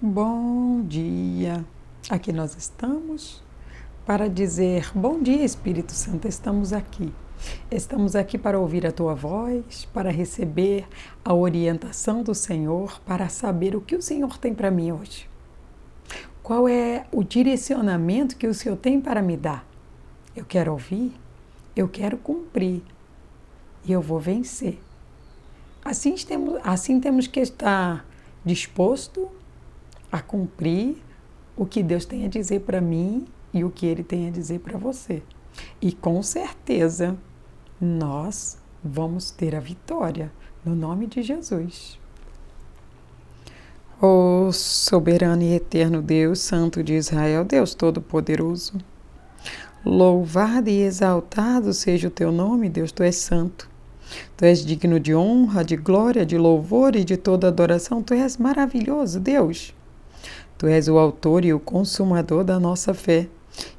Bom dia! Aqui nós estamos para dizer bom dia, Espírito Santo. Estamos aqui. Estamos aqui para ouvir a tua voz, para receber a orientação do Senhor, para saber o que o Senhor tem para mim hoje. Qual é o direcionamento que o Senhor tem para me dar? Eu quero ouvir, eu quero cumprir e eu vou vencer. Assim temos que estar disposto a cumprir o que Deus tem a dizer para mim e o que Ele tem a dizer para você. E com certeza nós vamos ter a vitória no nome de Jesus. Ó soberano e eterno Deus, Santo de Israel, Deus Todo-Poderoso, louvado e exaltado seja o teu nome, Deus, tu és santo. Tu és digno de honra, de glória, de louvor e de toda adoração. Tu és maravilhoso, Deus. Tu és o autor e o consumador da nossa fé.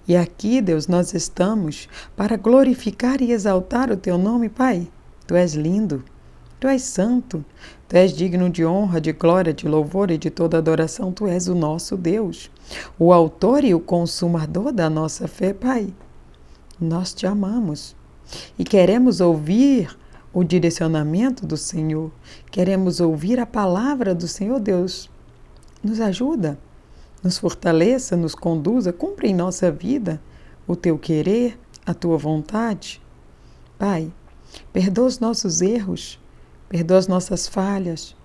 E aqui, Deus, nós estamos para glorificar e exaltar o teu nome, Pai. Tu és lindo, tu és santo, tu és digno de honra, de glória, de louvor e de toda adoração. Tu és o nosso Deus, o autor e o consumador da nossa fé, Pai. Nós te amamos e queremos ouvir o direcionamento do Senhor. Queremos ouvir a palavra do Senhor, Deus. Nos ajuda, nos fortaleça, nos conduza, cumpra em nossa vida o teu querer, a tua vontade. Pai, perdoa os nossos erros, perdoa as nossas falhas,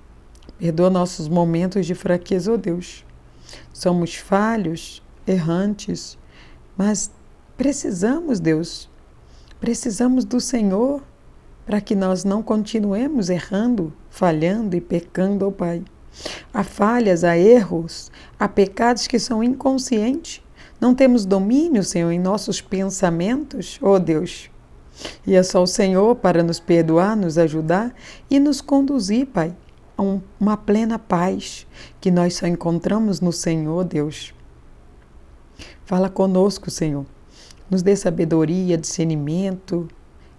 perdoa nossos momentos de fraqueza, ó Deus. Somos falhos, errantes, mas precisamos, Deus, precisamos do Senhor para que nós não continuemos errando, falhando e pecando, ó Pai. Há falhas, há erros, há pecados que são inconscientes. Não temos domínio, Senhor, em nossos pensamentos, ó Deus. E é só o Senhor para nos perdoar, nos ajudar e nos conduzir, Pai, a uma plena paz que nós só encontramos no Senhor, Deus. Fala conosco, Senhor. Nos dê sabedoria, discernimento,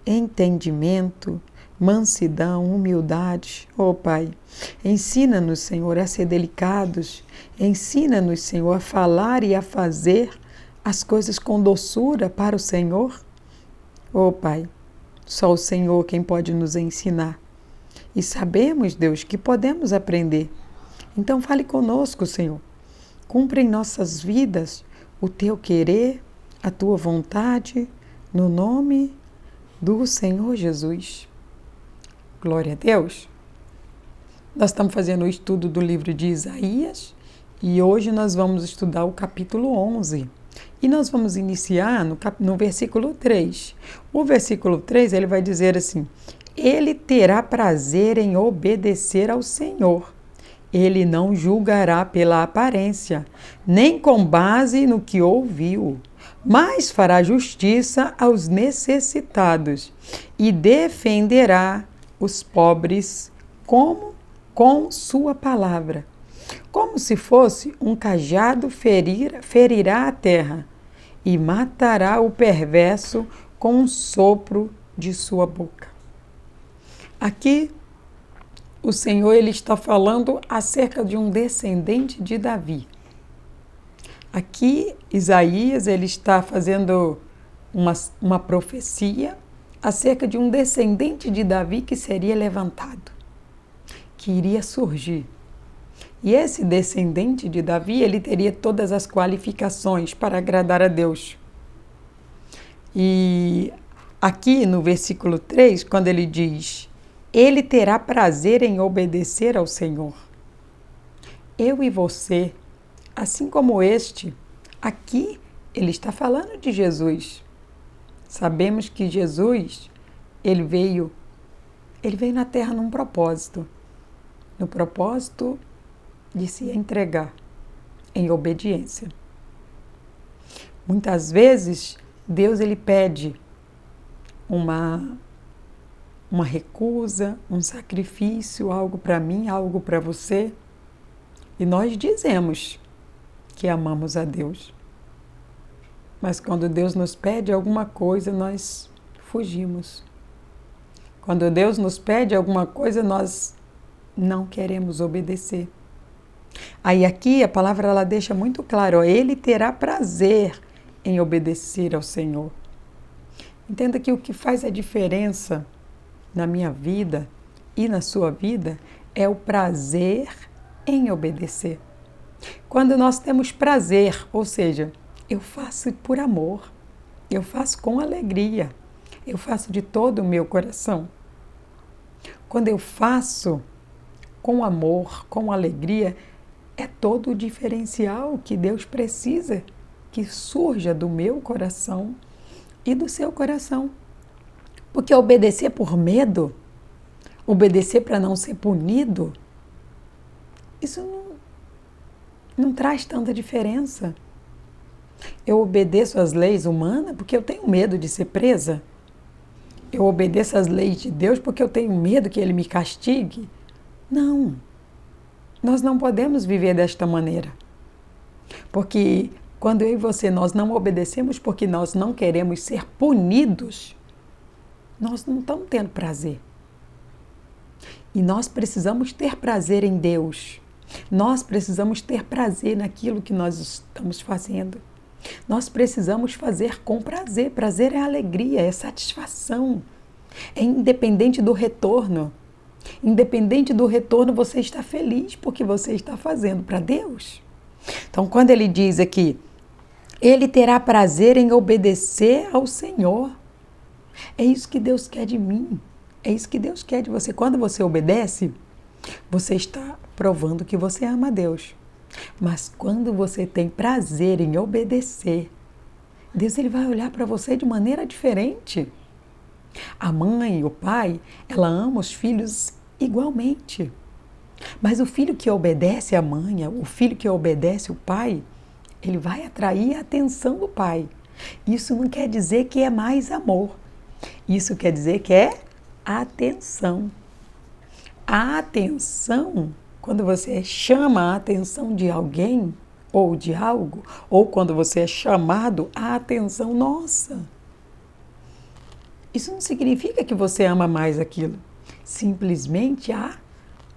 entendimento, mansidão, humildade, ó Pai. Ensina-nos, Senhor, a ser delicados. Ensina-nos, Senhor, a falar e a fazer as coisas com doçura para o Senhor. Ó Pai, só o Senhor quem pode nos ensinar. E sabemos, Deus, que podemos aprender. Então fale conosco, Senhor. Cumpra em nossas vidas o teu querer, a tua vontade, no nome do Senhor Jesus. Glória a Deus. Nós estamos fazendo o estudo do livro de Isaías e hoje nós vamos estudar o capítulo 11. E nós vamos iniciar no versículo 3. O versículo 3 ele vai dizer assim: Ele terá prazer em obedecer ao Senhor. Ele não julgará pela aparência, nem com base no que ouviu, mas fará justiça aos necessitados e defenderá os pobres como com sua palavra. Como se fosse um cajado ferirá a terra e matará o perverso com um sopro de sua boca. Aqui o Senhor ele está falando acerca de um descendente de Davi. Aqui, Isaías ele está fazendo uma profecia acerca de um descendente de Davi que seria levantado, que iria surgir. E esse descendente de Davi, ele teria todas as qualificações para agradar a Deus. E aqui no versículo 3, quando ele diz: Ele terá prazer em obedecer ao Senhor. Eu e você, assim como este, aqui ele está falando de Jesus. Sabemos que Jesus, ele veio na terra num propósito. No propósito de se entregar em obediência. Muitas vezes, Deus ele pede uma recusa, um sacrifício, algo para mim, algo para você. E nós dizemos que amamos a Deus. Mas quando Deus nos pede alguma coisa, nós fugimos. Quando Deus nos pede alguma coisa, nós não queremos obedecer. Aí aqui a palavra ela deixa muito claro, ó, ele terá prazer em obedecer ao Senhor. Entenda que o que faz a diferença na minha vida e na sua vida é o prazer em obedecer. Quando nós temos prazer, ou seja, eu faço por amor, eu faço com alegria, eu faço de todo o meu coração. Quando eu faço com amor, com alegria, é todo o diferencial que Deus precisa que surja do meu coração e do seu coração. Porque obedecer por medo, obedecer para não ser punido, isso não traz tanta diferença. Eu obedeço às leis humanas porque eu tenho medo de ser presa. Eu obedeço às leis de Deus porque eu tenho medo que Ele me castigue. Não. Nós não podemos viver desta maneira. Porque quando eu e você nós não obedecemos porque nós não queremos ser punidos, nós não estamos tendo prazer. E nós precisamos ter prazer em Deus. Nós precisamos ter prazer naquilo que nós estamos fazendo. Nós precisamos fazer com prazer. Prazer é alegria, é satisfação. É independente do retorno. Independente do retorno, você está feliz porque você está fazendo para Deus. Então, quando ele diz aqui, ele terá prazer em obedecer ao Senhor. É isso que Deus quer de mim. É isso que Deus quer de você. Quando você obedece, você está provando que você ama a Deus. Mas quando você tem prazer em obedecer, Deus ele vai olhar para você de maneira diferente. A mãe, o pai, ela ama os filhos igualmente. Mas o filho que obedece à mãe, o filho que obedece o pai, ele vai atrair a atenção do pai. Isso não quer dizer que é mais amor. Isso quer dizer que é atenção. A atenção, quando você chama a atenção de alguém ou de algo, ou quando você é chamado a atenção, nossa. Isso não significa que você ama mais aquilo. Simplesmente há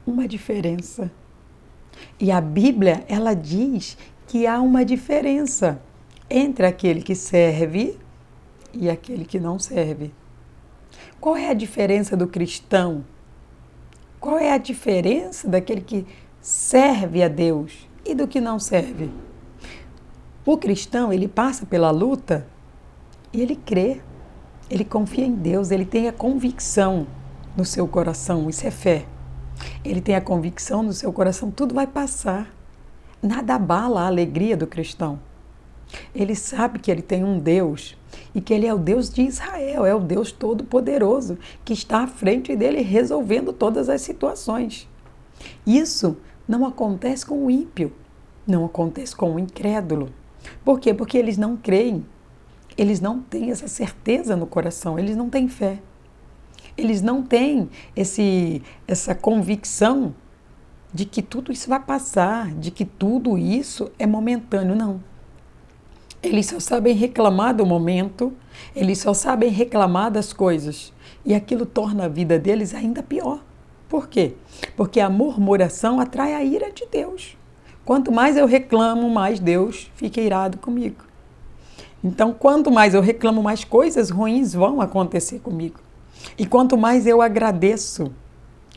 uma diferença. E a Bíblia, ela diz que há uma diferença entre aquele que serve e aquele que não serve. Qual é a diferença do cristão? Qual é a diferença daquele que serve a Deus e do que não serve? O cristão, ele passa pela luta e ele crê, ele confia em Deus, ele tem a convicção no seu coração, isso é fé. Ele tem a convicção no seu coração, tudo vai passar. Nada abala a alegria do cristão. Ele sabe que ele tem um Deus e que ele é o Deus de Israel, é o Deus Todo-Poderoso que está à frente dele resolvendo todas as situações. Isso não acontece com o ímpio, não acontece com o incrédulo. Por quê? Porque eles não creem, eles não têm essa certeza no coração, eles não têm fé. Eles não têm essa convicção de que tudo isso vai passar, de que tudo isso é momentâneo, não. Eles só sabem reclamar do momento, eles só sabem reclamar das coisas. E aquilo torna a vida deles ainda pior. Por quê? Porque a murmuração atrai a ira de Deus. Quanto mais eu reclamo, mais Deus fica irado comigo. Então, quanto mais eu reclamo, mais coisas ruins vão acontecer comigo. E quanto mais eu agradeço,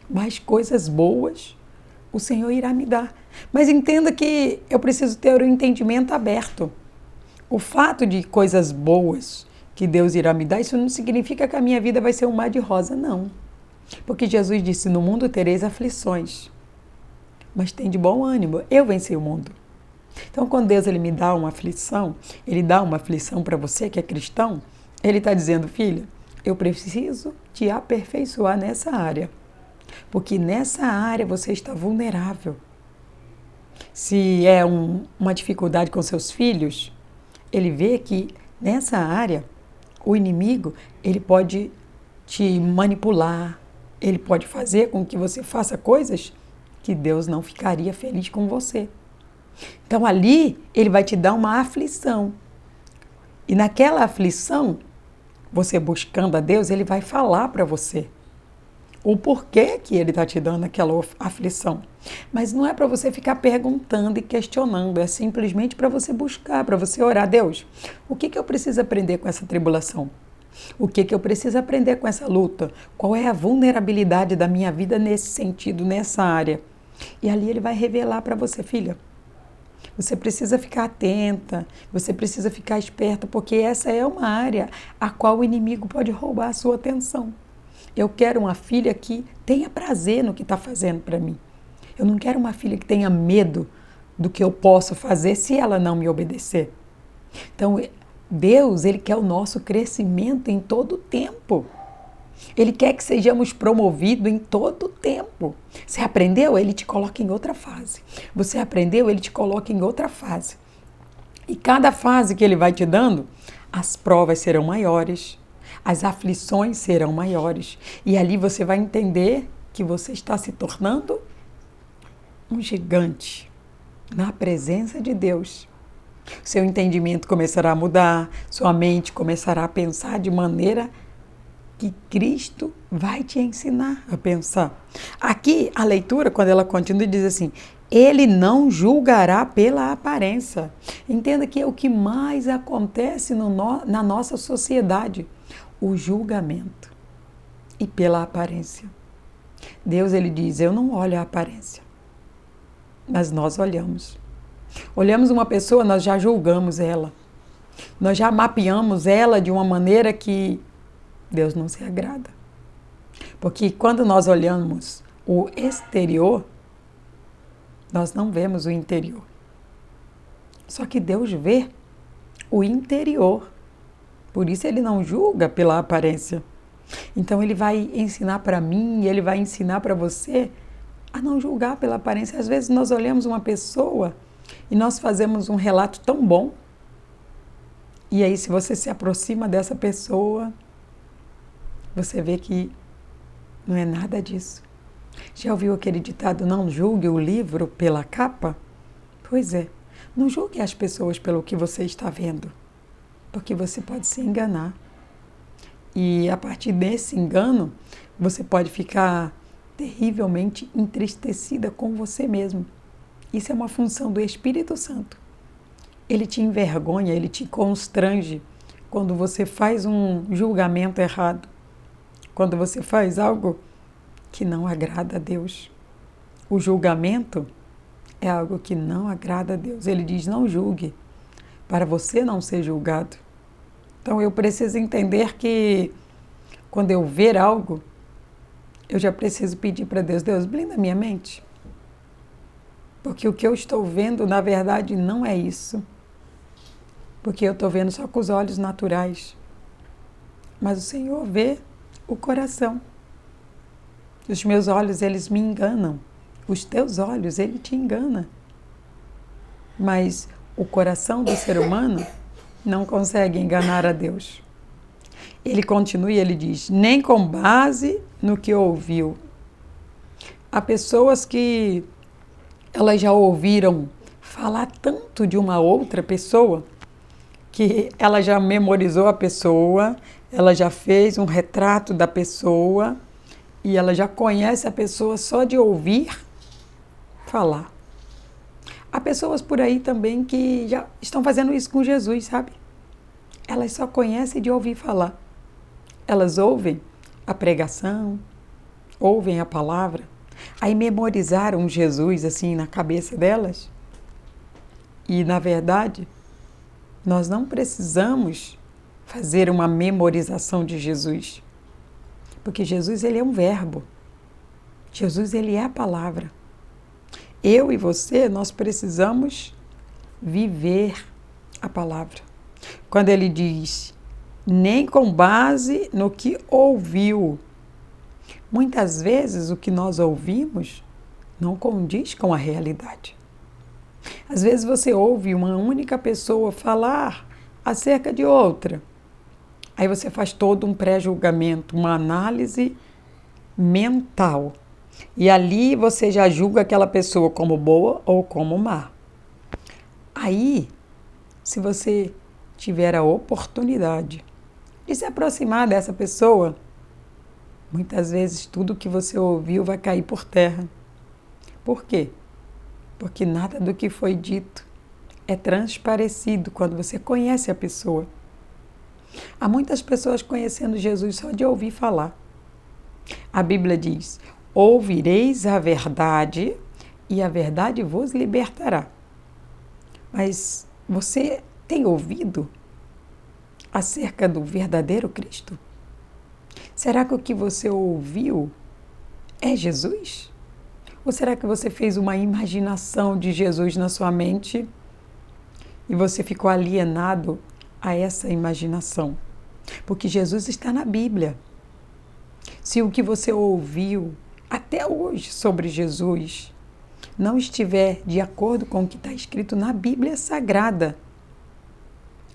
mais coisas boas o Senhor irá me dar. Mas entenda que eu preciso ter o entendimento aberto. O fato de coisas boas que Deus irá me dar, isso não significa que a minha vida vai ser um mar de rosa, não. Porque Jesus disse, no mundo tereis aflições, mas tem de bom ânimo, eu venci o mundo. Então, quando Deus ele me dá uma aflição, ele dá uma aflição para você que é cristão, ele está dizendo, filha, eu preciso te aperfeiçoar nessa área, porque nessa área você está vulnerável. Se é uma dificuldade com seus filhos, ele vê que nessa área o inimigo ele pode te manipular, ele pode fazer com que você faça coisas que Deus não ficaria feliz com você. Então ali ele vai te dar uma aflição. E naquela aflição, você buscando a Deus, ele vai falar para você o porquê que ele está te dando aquela aflição. Mas não é para você ficar perguntando e questionando, é simplesmente para você buscar, para você orar. Deus, o que eu preciso aprender com essa tribulação? O que eu preciso aprender com essa luta? Qual é a vulnerabilidade da minha vida nesse sentido, nessa área? E ali ele vai revelar para você, filha. Você precisa ficar atenta, você precisa ficar esperta, porque essa é uma área a qual o inimigo pode roubar a sua atenção. Eu quero uma filha que tenha prazer no que está fazendo para mim. Eu não quero uma filha que tenha medo do que eu posso fazer se ela não me obedecer. Então, Deus, Ele quer o nosso crescimento em todo o tempo. Ele quer que sejamos promovidos em todo o tempo. Você aprendeu? Ele te coloca em outra fase. Você aprendeu? Ele te coloca em outra fase. E cada fase que Ele vai te dando, as provas serão maiores, as aflições serão maiores. E ali você vai entender que você está se tornando um gigante na presença de Deus. Seu entendimento começará a mudar, sua mente começará a pensar de maneira que Cristo vai te ensinar a pensar. Aqui, a leitura, quando ela continua, diz assim: Ele não julgará pela aparência. Entenda que é o que mais acontece na nossa sociedade, o julgamento e pela aparência. Deus, Ele diz, eu não olho a aparência, mas nós olhamos. Olhamos uma pessoa, nós já julgamos ela. Nós já mapeamos ela de uma maneira que Deus não se agrada. Porque quando nós olhamos o exterior, nós não vemos o interior. Só que Deus vê o interior. Por isso Ele não julga pela aparência. Então Ele vai ensinar para mim, Ele vai ensinar para você a não julgar pela aparência. Às vezes nós olhamos uma pessoa e nós fazemos um relato tão bom. E aí, se você se aproxima dessa pessoa, você vê que não é nada disso. Já ouviu aquele ditado, não julgue o livro pela capa? Pois é, não julgue as pessoas pelo que você está vendo, porque você pode se enganar. E a partir desse engano, você pode ficar terrivelmente entristecida com você mesmo. Isso é uma função do Espírito Santo. Ele te envergonha, ele te constrange quando você faz um julgamento errado, quando você faz algo que não agrada a Deus. O julgamento é algo que não agrada a Deus. Ele diz, não julgue, para você não ser julgado. Então eu preciso entender que quando eu ver algo, eu já preciso pedir para Deus, Deus, blinda minha mente. Porque o que eu estou vendo, na verdade, não é isso. Porque eu estou vendo só com os olhos naturais. Mas o Senhor vê o coração. Os meus olhos, eles me enganam. Os teus olhos, ele te engana. Mas o coração do ser humano não consegue enganar a Deus. Ele continua e ele diz, nem com base no que ouviu. Há pessoas que elas já ouviram falar tanto de uma outra pessoa que ela já memorizou a pessoa, ela já fez um retrato da pessoa e ela já conhece a pessoa só de ouvir falar. Há pessoas por aí também que já estão fazendo isso com Jesus, sabe? Elas só conhecem de ouvir falar. Elas ouvem a pregação, ouvem a palavra, aí memorizaram Jesus assim na cabeça delas. E, na verdade, nós não precisamos fazer uma memorização de Jesus. Porque Jesus, ele é um verbo. Jesus, ele é a palavra. Eu e você, nós precisamos viver a palavra. Quando ele diz, nem com base no que ouviu. Muitas vezes o que nós ouvimos não condiz com a realidade. Às vezes você ouve uma única pessoa falar acerca de outra. Aí você faz todo um pré-julgamento, uma análise mental. E ali você já julga aquela pessoa como boa ou como má. Aí, se você tiver a oportunidade de se aproximar dessa pessoa, Muitas vezes tudo que você ouviu vai cair por terra. Por quê? Porque nada do que foi dito é transparecido quando você conhece a pessoa. Há muitas pessoas conhecendo Jesus só de ouvir falar. A Bíblia diz: ouvireis a verdade e a verdade vos libertará. Mas você tem ouvido acerca do verdadeiro Cristo? Será que o que você ouviu é Jesus? Ou será que você fez uma imaginação de Jesus na sua mente e você ficou alienado a essa imaginação? Porque Jesus está na Bíblia. Se o que você ouviu até hoje sobre Jesus não estiver de acordo com o que está escrito na Bíblia Sagrada,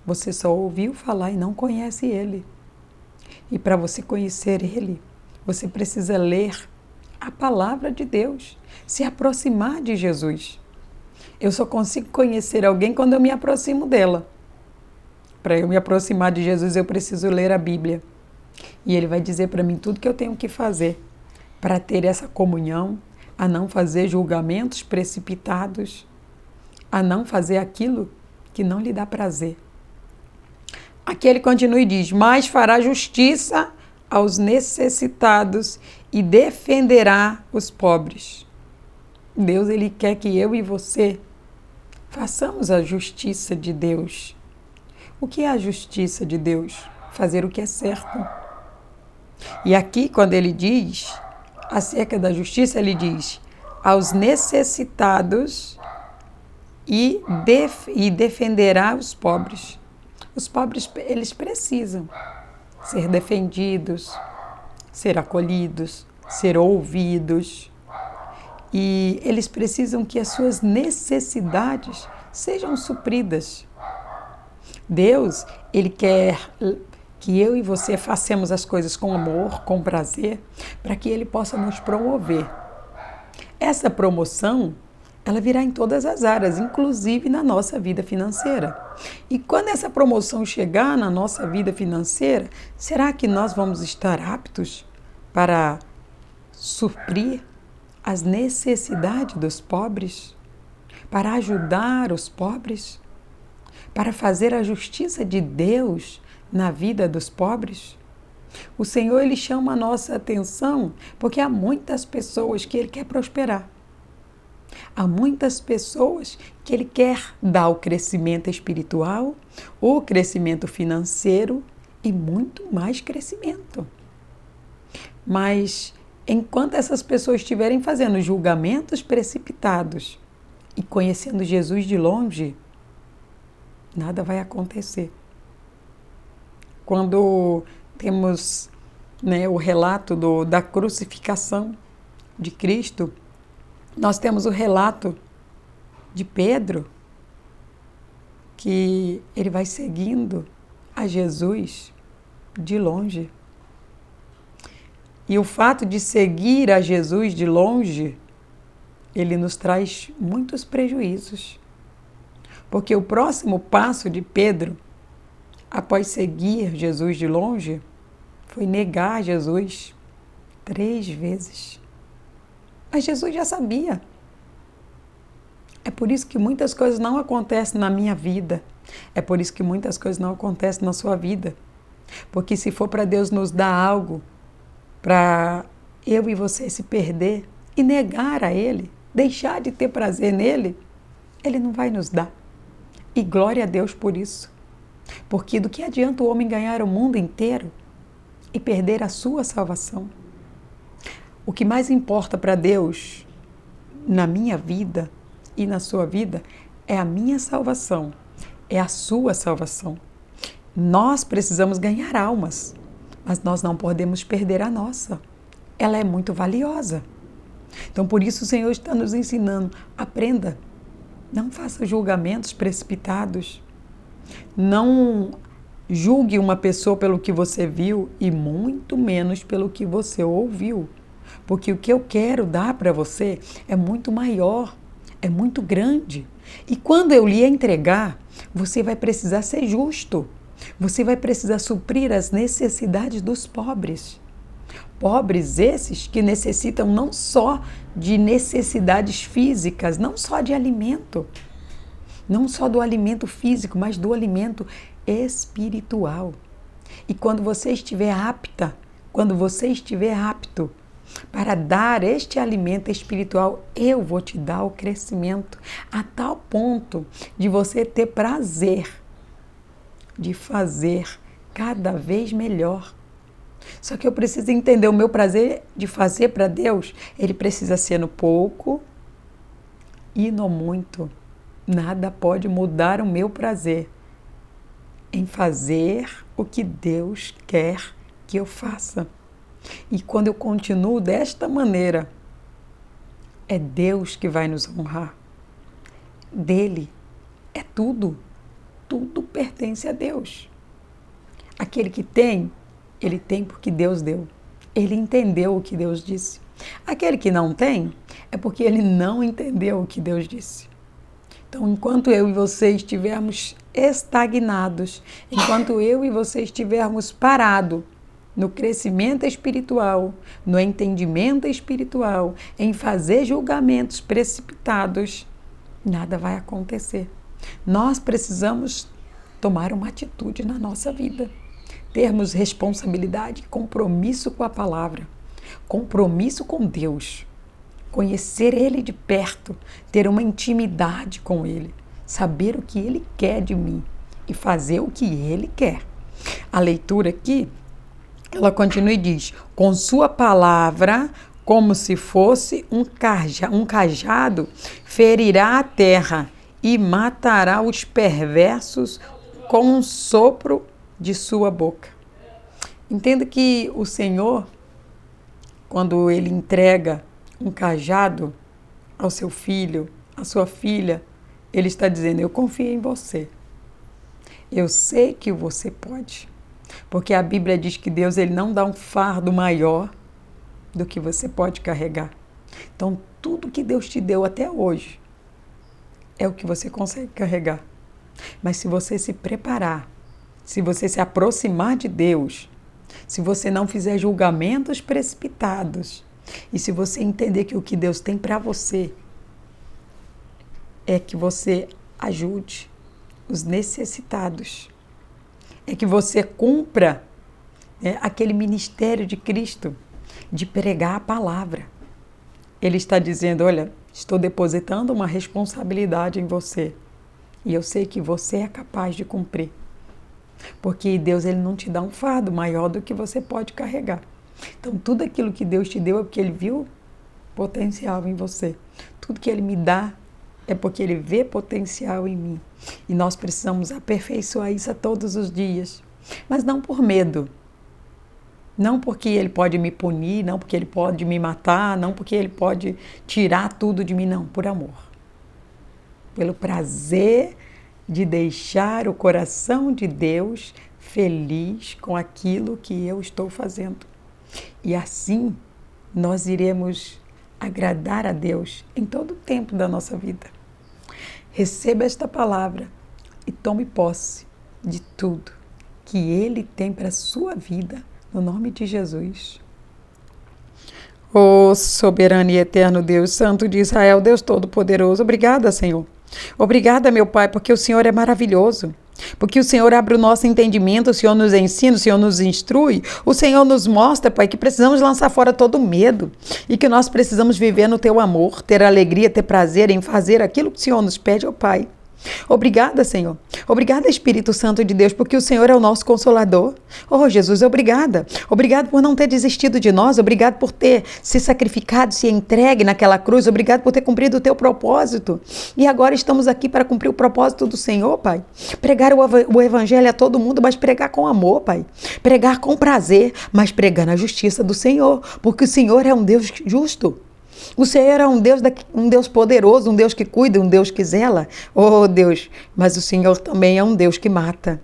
você só ouviu falar e não conhece Ele. E para você conhecer Ele, você precisa ler a palavra de Deus, se aproximar de Jesus. Eu só consigo conhecer alguém quando eu me aproximo dela. Para eu me aproximar de Jesus, eu preciso ler a Bíblia. E Ele vai dizer para mim tudo que eu tenho que fazer para ter essa comunhão, a não fazer julgamentos precipitados, a não fazer aquilo que não lhe dá prazer. Aqui ele continua e diz: mas fará justiça aos necessitados e defenderá os pobres. Deus, Ele quer que eu e você façamos a justiça de Deus. O que é a justiça de Deus? Fazer o que é certo. E aqui, quando ele diz acerca da justiça, ele diz: aos necessitados e defenderá os pobres. Os pobres, eles precisam ser defendidos, ser acolhidos, ser ouvidos. E eles precisam que as suas necessidades sejam supridas. Deus, Ele quer que eu e você façamos as coisas com amor, com prazer, para que Ele possa nos promover. Essa promoção, ela virá em todas as áreas, inclusive na nossa vida financeira. E quando essa promoção chegar na nossa vida financeira, será que nós vamos estar aptos para suprir as necessidades dos pobres? Para ajudar os pobres? Para fazer a justiça de Deus na vida dos pobres? O Senhor, Ele chama a nossa atenção porque há muitas pessoas que Ele quer prosperar. Há muitas pessoas que Ele quer dar o crescimento espiritual, o crescimento financeiro e muito mais crescimento. Mas enquanto essas pessoas estiverem fazendo julgamentos precipitados e conhecendo Jesus de longe, nada vai acontecer. Quando temos, o relato da crucificação de Cristo, nós temos o relato de Pedro, que ele vai seguindo a Jesus de longe. E o fato de seguir a Jesus de longe, ele nos traz muitos prejuízos. Porque o próximo passo de Pedro, após seguir Jesus de longe, foi negar Jesus 3 vezes. Mas Jesus já sabia. É por isso que muitas coisas não acontecem na minha vida. É por isso que muitas coisas não acontecem na sua vida. Porque se for para Deus nos dar algo, para eu e você se perder e negar a Ele, deixar de ter prazer nele, Ele não vai nos dar. E glória a Deus por isso. Porque do que adianta o homem ganhar o mundo inteiro e perder a sua salvação? O que mais importa para Deus na minha vida e na sua vida é a minha salvação, é a sua salvação. Nós precisamos ganhar almas, mas nós não podemos perder a nossa. Ela é muito valiosa. Então, por isso o Senhor está nos ensinando, aprenda, não faça julgamentos precipitados, não julgue uma pessoa pelo que você viu e muito menos pelo que você ouviu. Porque o que eu quero dar para você é muito maior, é muito grande. E quando eu lhe entregar, você vai precisar ser justo. Você vai precisar suprir as necessidades dos pobres. Pobres esses que necessitam não só de necessidades físicas, não só de alimento, não só do alimento físico, mas do alimento espiritual. E quando você estiver apta, quando você estiver apto para dar este alimento espiritual, eu vou te dar o crescimento a tal ponto de você ter prazer de fazer cada vez melhor. Só que eu preciso entender o meu prazer de fazer para Deus, ele precisa ser no pouco e no muito. Nada pode mudar o meu prazer em fazer o que Deus quer que eu faça. E quando eu continuo desta maneira, é Deus que vai nos honrar. Dele é tudo. Tudo pertence a Deus. Aquele que tem, ele tem porque Deus deu. Ele entendeu o que Deus disse. Aquele que não tem, é porque ele não entendeu o que Deus disse. Então, enquanto eu e você estivermos estagnados, enquanto eu e você estivermos parados no crescimento espiritual, no entendimento espiritual, em fazer julgamentos precipitados, nada vai acontecer. Nós precisamos tomar uma atitude na nossa vida, termos responsabilidade, compromisso com a palavra, compromisso com Deus, conhecer Ele de perto, ter uma intimidade com Ele, saber o que Ele quer de mim e fazer o que Ele quer. A leitura aqui, ela continua e diz: com sua palavra, como se fosse um cajado, ferirá a terra e matará os perversos com um sopro de sua boca. Entenda que o Senhor, quando Ele entrega um cajado ao seu filho, à sua filha, Ele está dizendo: eu confio em você. Eu sei que você pode. Porque a Bíblia diz que Deus, Ele não dá um fardo maior do que você pode carregar. Então, tudo que Deus te deu até hoje é o que você consegue carregar. Mas se você se preparar, se você se aproximar de Deus, se você não fizer julgamentos precipitados, e se você entender que o que Deus tem para você é que você ajude os necessitados, é que você cumpra aquele ministério de Cristo, de pregar a palavra. Ele está dizendo: olha, estou depositando uma responsabilidade em você e eu sei que você é capaz de cumprir. Porque Deus, Ele não te dá um fardo maior do que você pode carregar. Então, tudo aquilo que Deus te deu é porque Ele viu potencial em você. Tudo que Ele me dá é porque Ele vê potencial em mim. E nós precisamos aperfeiçoar isso a todos os dias. Mas não por medo. Não porque Ele pode me punir, não porque Ele pode me matar, não porque Ele pode tirar tudo de mim, não. Por amor. Pelo prazer de deixar o coração de Deus feliz com aquilo que eu estou fazendo. E assim nós iremos agradar a Deus em todo o tempo da nossa vida. Receba esta palavra e tome posse de tudo que Ele tem para a sua vida, no nome de Jesus. Ó soberano e eterno Deus, Santo de Israel, Deus Todo-Poderoso, obrigada, Senhor. Obrigada, meu Pai, porque o Senhor é maravilhoso. Porque o Senhor abre o nosso entendimento, o Senhor nos ensina, o Senhor nos instrui, o Senhor nos mostra, Pai, que precisamos lançar fora todo medo e que nós precisamos viver no Teu amor, ter alegria, ter prazer em fazer aquilo que o Senhor nos pede, ó Pai. Obrigada, Senhor. Obrigada, Espírito Santo de Deus, porque o Senhor é o nosso Consolador. Oh, Jesus, obrigada. Obrigado por não ter desistido de nós. Obrigado por ter se sacrificado, se entregue naquela cruz. Obrigado por ter cumprido o teu propósito. E agora estamos aqui para cumprir o propósito do Senhor, Pai. Pregar o Evangelho a todo mundo, mas pregar com amor, Pai. Pregar com prazer, mas pregar na justiça do Senhor, porque o Senhor é um Deus justo. O Senhor é um Deus poderoso, um Deus que cuida, um Deus que zela. Oh, Deus, mas o Senhor também é um Deus que mata.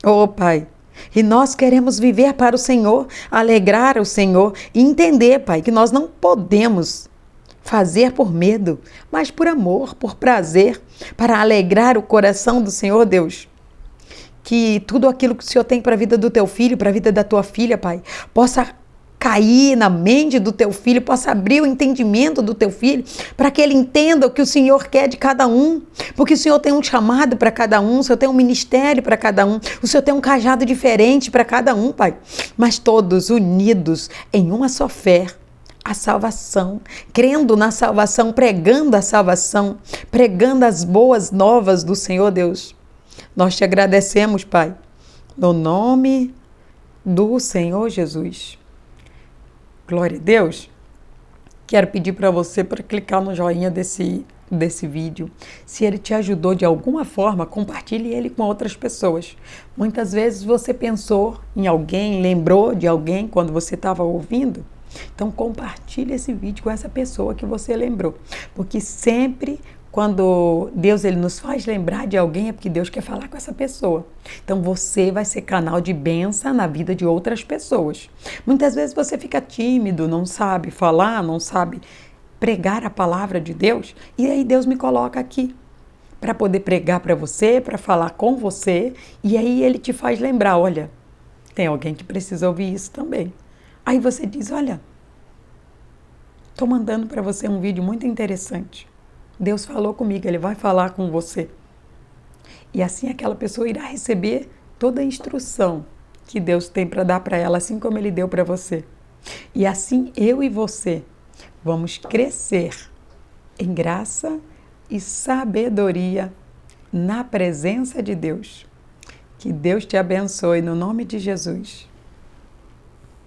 Oh, Pai, e nós queremos viver para o Senhor, alegrar o Senhor e entender, Pai, que nós não podemos fazer por medo, mas por amor, por prazer, para alegrar o coração do Senhor, Deus. Que tudo aquilo que o Senhor tem para a vida do teu filho, para a vida da tua filha, Pai, possa cair na mente do teu filho, possa abrir o entendimento do teu filho, para que ele entenda o que o Senhor quer de cada um, porque o Senhor tem um chamado para cada um, o Senhor tem um ministério para cada um, o Senhor tem um cajado diferente para cada um, Pai, mas todos unidos em uma só fé, a salvação, crendo na salvação, pregando a salvação, pregando as boas novas do Senhor Deus. Nós te agradecemos, Pai, no nome do Senhor Jesus. Glória a Deus. Quero pedir para você para clicar no joinha desse vídeo. Se ele te ajudou de alguma forma, compartilhe ele com outras pessoas. Muitas vezes você pensou em alguém, lembrou de alguém quando você estava ouvindo. Então compartilhe esse vídeo com essa pessoa que você lembrou, porque sempre quando Deus ele nos faz lembrar de alguém é porque Deus quer falar com essa pessoa. Então você vai ser canal de bênção na vida de outras pessoas. Muitas vezes você fica tímido, não sabe falar, não sabe pregar a palavra de Deus, e aí Deus me coloca aqui para poder pregar para você, para falar com você, e aí ele te faz lembrar, olha, tem alguém que precisa ouvir isso também. Aí você diz, olha, estou mandando para você um vídeo muito interessante. Deus falou comigo, Ele vai falar com você. E assim aquela pessoa irá receber toda a instrução que Deus tem para dar para ela, assim como Ele deu para você. E assim eu e você vamos crescer em graça e sabedoria na presença de Deus. Que Deus te abençoe no nome de Jesus.